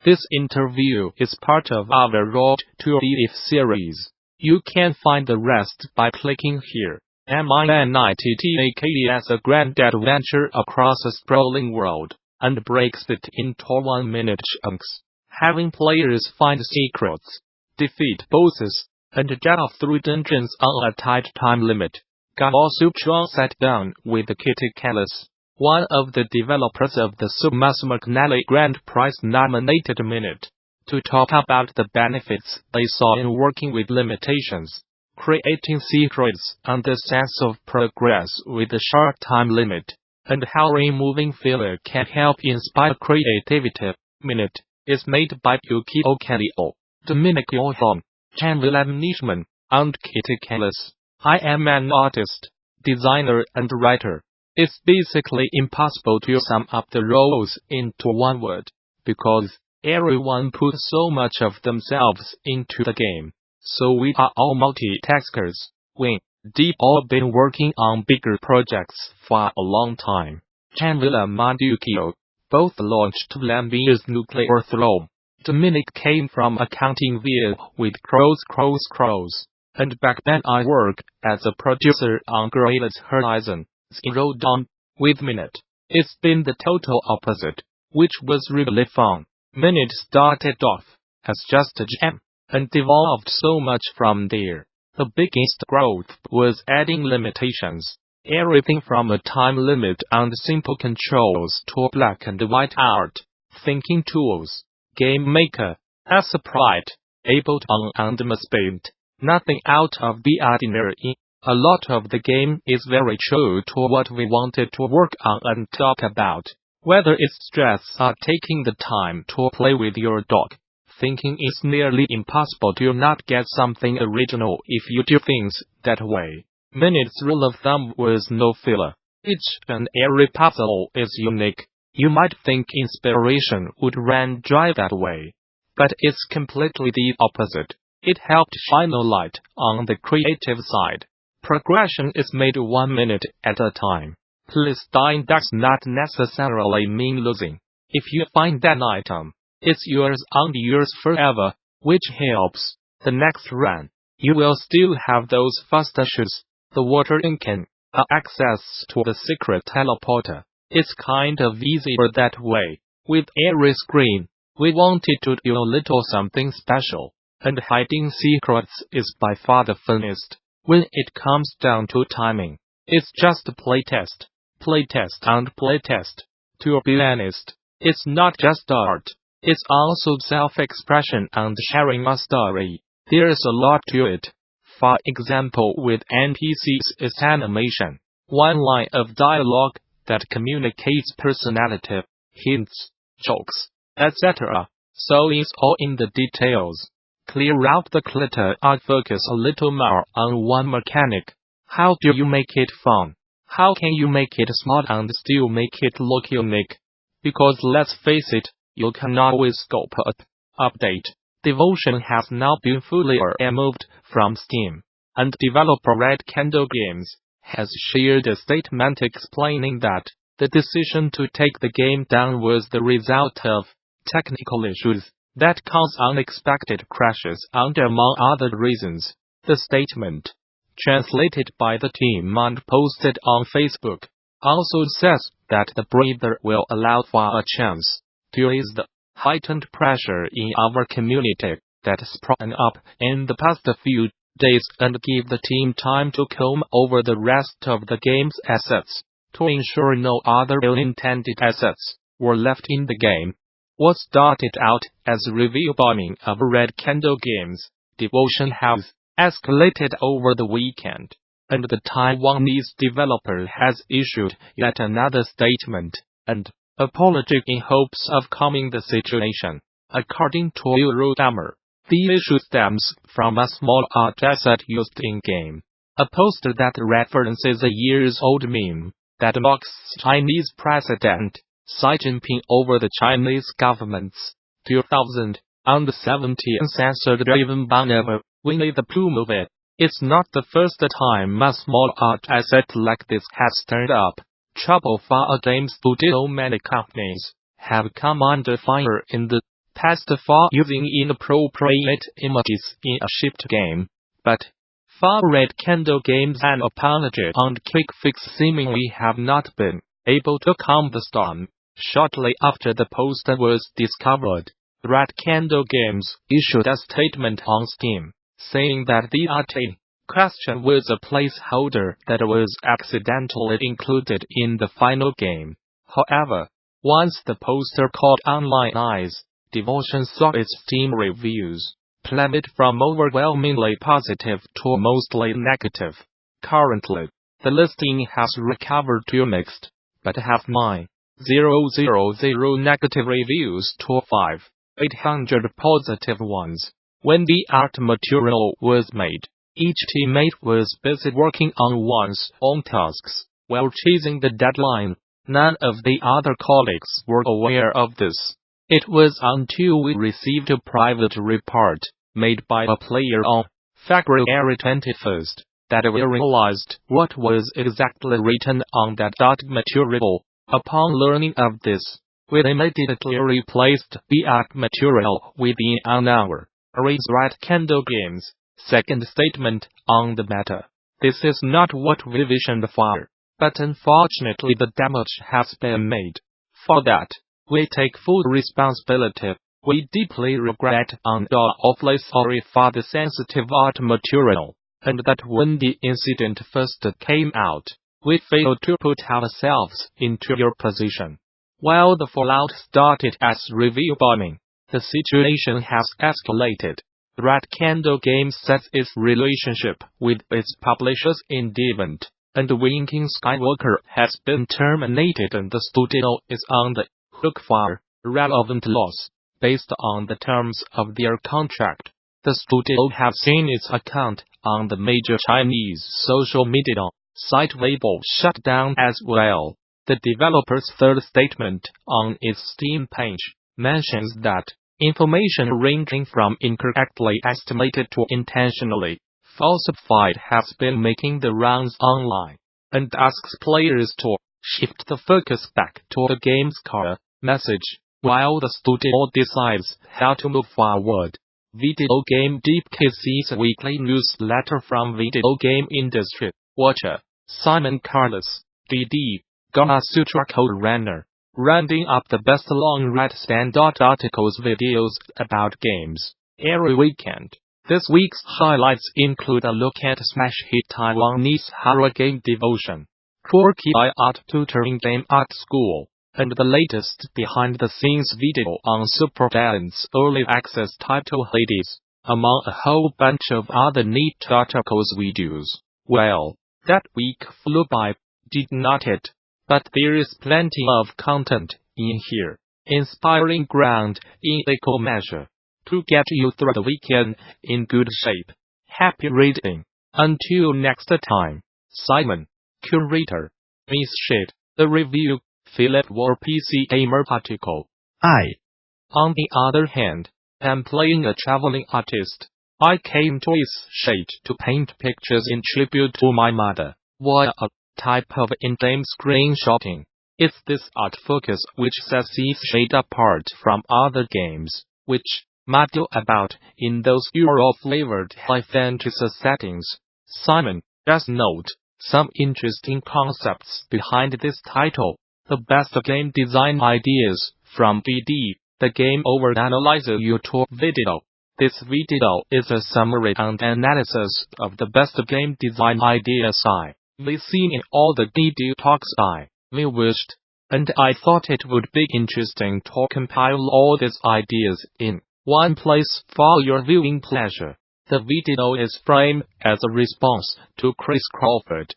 This interview is part of our Road to IGF series. You can find the rest by clicking here. MINITTAKE as a grand adventure across a sprawling world, and breaks it into 1-minute chunks, having players find secrets, defeat bosses, and delve through dungeons on a tight time limit. Gamasutra sat down with Calis, one of the developers of the Gamasutra Canale Grand Prize nominated Minute, to talk about the benefits they saw in working with limitations, creating secrets and the sense of progress with a short time limit, and how removing failure can help inspire creativity. Minute is made by Kallio, Johann, Nijman, and Calis. I am an artist, designer and writer. It's basically impossible to sum up the roles into one word, because everyone puts so much of themselves into the game. So we are all multitaskers. We've all been working on bigger projects for a long time. Kallio, both launched Lambia's nuclear throne. Dominic came from accounting via with crows. And back then I worked as a producer on Greatest Horizon Zero Dawn. With Minute, it's been the total opposite, which was really fun. Minute started off as just a jam, and devolved so much from there. The biggest growth was adding limitations. Everything from a time limit and simple controls to black and white art, thinking tools, game maker, as a sprite, able to and must paint. Nothing out of the ordinary. A lot of the game is very true to what we wanted to work on and talk about. Whether it's stress or taking the time to play with your dog, thinking it's nearly impossible to not get something original if you do things that way. Minute's rule of thumb was no filler. Each and every puzzle is unique. You might think inspiration would run dry that way, but it's completely the opposite. It helped shine a light on the creative side. Progression is made 1 minute at a time. Please dying does not necessarily mean losing. If you find an item, it's yours and yours forever, which helps. The next run, you will still have those first issues, the water can, access to the secret teleporter. It's kind of easier that way. With every screen, we wanted to do a little something special. And hiding secrets is by far the funnest. When it comes down to timing, it's just playtest, and playtest. To be honest, it's not just art. It's also self-expression and sharing a story. There's a lot to it. For example, with NPCs it's animation. One line of dialogue that communicates personality, hints, jokes, etc. So it's all in the details. Clear out the clutter and focus a little more on one mechanic. How do you make it fun? How can you make it smart and still make it look unique? Because let's face it, you can always scope up. Update. Devotion has now been fully removed from Steam, and developer Red Candle Games has shared a statement explaining that the decision to take the game down was the result of technical issues that cause unexpected crashes and among other reasons. The statement, translated by the team and posted on Facebook, also says that the breather will allow for a chance to ease the heightened pressure in our community that sprung up in the past few days and give the team time to comb over the rest of the game's assets, to ensure no other ill-intended assets were left in the game. What started out as review bombing of Red Candle Games, Devotion has escalated over the weekend, and the Taiwanese developer has issued yet another statement and apology in hopes of calming the situation. According to Eurogamer, the issue stems from a small art asset used in-game. A poster that references a years-old meme that mocks Chinese President Xi Jinping over the Chinese government's 2017 censored-driven ban of Winnie the Pooh movie. It's not the first time a small art asset like this has turned up trouble for a game studio. Many companies have come under fire in the past for using inappropriate images in a shipped game, but for Red Candle Games an apology and quick fix seemingly have not been able to calm the storm. Shortly after the poster was discovered, Red Candle Games issued a statement on Steam, saying that the art in question was a placeholder that was accidentally included in the final game. However, once the poster caught online eyes, Devotion saw its Steam reviews plummet from overwhelmingly positive to mostly negative. Currently, the listing has recovered to mixed, but have 9,000 negative reviews to 5,800 positive ones. When the art material was made, each teammate was busy working on one's own tasks while chasing the deadline. None of the other colleagues were aware of this. It was until we received a private report made by a player on February 21st that we realized what was exactly written on that art material. Upon learning of this, we immediately replaced the art material within an hour, reads Red Candle Games' second statement on the matter. This is not what we visioned for, but unfortunately the damage has been made. For that, we take full responsibility. We deeply regret and are awfully sorry for the sensitive art material, and that when the incident first came out, we failed to put ourselves into your position. While the fallout started as review bombing, the situation has escalated. Red Candle Games says its relationship with its publishers in Devon and Winking Skywalker has been terminated, and the studio is on the hook for relevant loss based on the terms of their contract. The studio has seen its account on the major Chinese social media site Weibo shut down as well. The developer's third statement on its Steam page mentions that information ranging from incorrectly estimated to intentionally falsified has been making the rounds online, and asks players to shift the focus back to the game's core message while the studio decides how to move forward. Video Game Deepcase's weekly newsletter from video game industry watcher Simon Calis, DD, Gamasutra Code Runner, rounding up the best long-read standout articles videos about games every weekend. This week's highlights include a look at smash hit Taiwanese horror game Devotion, quirky art tutoring game Art School, and the latest behind-the-scenes video on Supergiant's early access title Hades, among a whole bunch of other neat articles videos. Well, that week flew by, did not it? But there is plenty of content in here, inspiring ground in equal measure, to get you through the weekend in good shape. Happy reading. Until next time. Simon, Curator. Miss Shit, the review, Philip War PC Gamer article. On the other hand, am playing a traveling artist. I came to this shade to paint pictures in tribute to my mother, via a type of in-game screenshotting. It's this art focus which sets this shade apart from other games, which muddle about in those Euro-flavored high fantasy settings. Simon, just note some interesting concepts behind this title. The best game design ideas from BD, the Game Overanalyzer YouTube video. This video is a summary and analysis of the best game design ideas we've seen in all the DD talks we wished, and I thought it would be interesting to compile all these ideas in one place for your viewing pleasure. The video is framed as a response to Chris Crawford's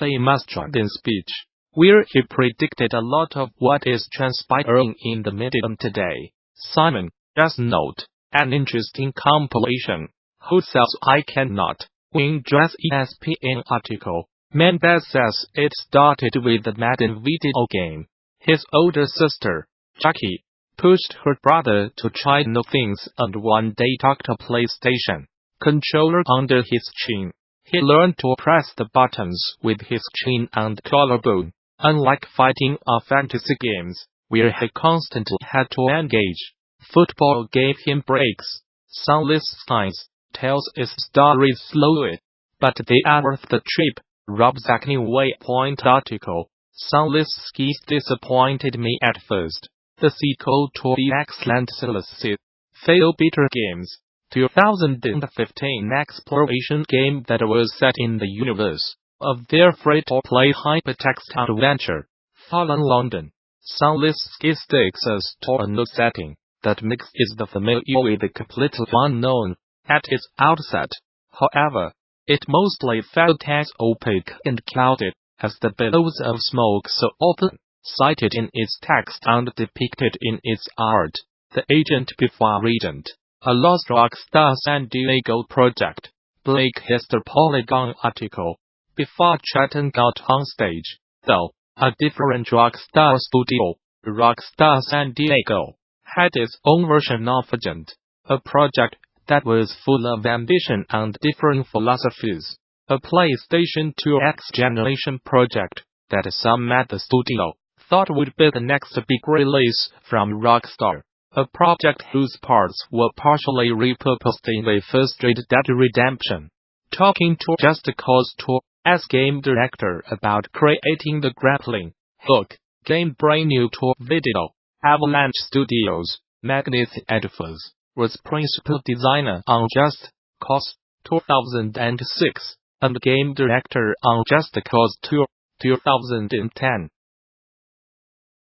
famous Jordan speech, where he predicted a lot of what is transpiring in the medium today. Simon, just note, an interesting compilation. Who says I cannot win dress ESPN article. Manbaz says it started with the Madden video game. His older sister, Jackie, pushed her brother to try new things and one day tucked a PlayStation controller under his chin. He learned to press the buttons with his chin and collarbone, unlike fighting or fantasy games, where he constantly had to engage Football gave him breaks. Sunless Skies tells its story slowly, but they are worth the trip. Rob Zacny Waypoint article. Sunless Skis disappointed me at first. The sequel to the excellent Celeste Fail Bitter Games 2015 exploration game that was set in the universe of their free-to-play hypertext adventure, Fallen London. Sunless Skis takes us to a new setting that mixes the familiar with the completely unknown. At its outset, however, it mostly felt as opaque and clouded as the billows of smoke so often cited in its text and depicted in its art. The Agent Before Regent, a Lost Rockstar San Diego project. Blake Hester Polygon article. Before Chatton got on stage, though, a different Rockstar studio, Rockstar San Diego, had its own version of Agent, a project that was full of ambition and different philosophies. A PlayStation 2 X-Generation project that some at the studio thought would be the next big release from Rockstar. A project whose parts were partially repurposed in the first Red Dead Redemption. Talking to Just Cause 2 as game director about creating the grappling hook game brand new to video, Avalanche Studios, Magnetic Editors, was principal designer on Just Cause 2006, and game director on Just Cause 2, 2010.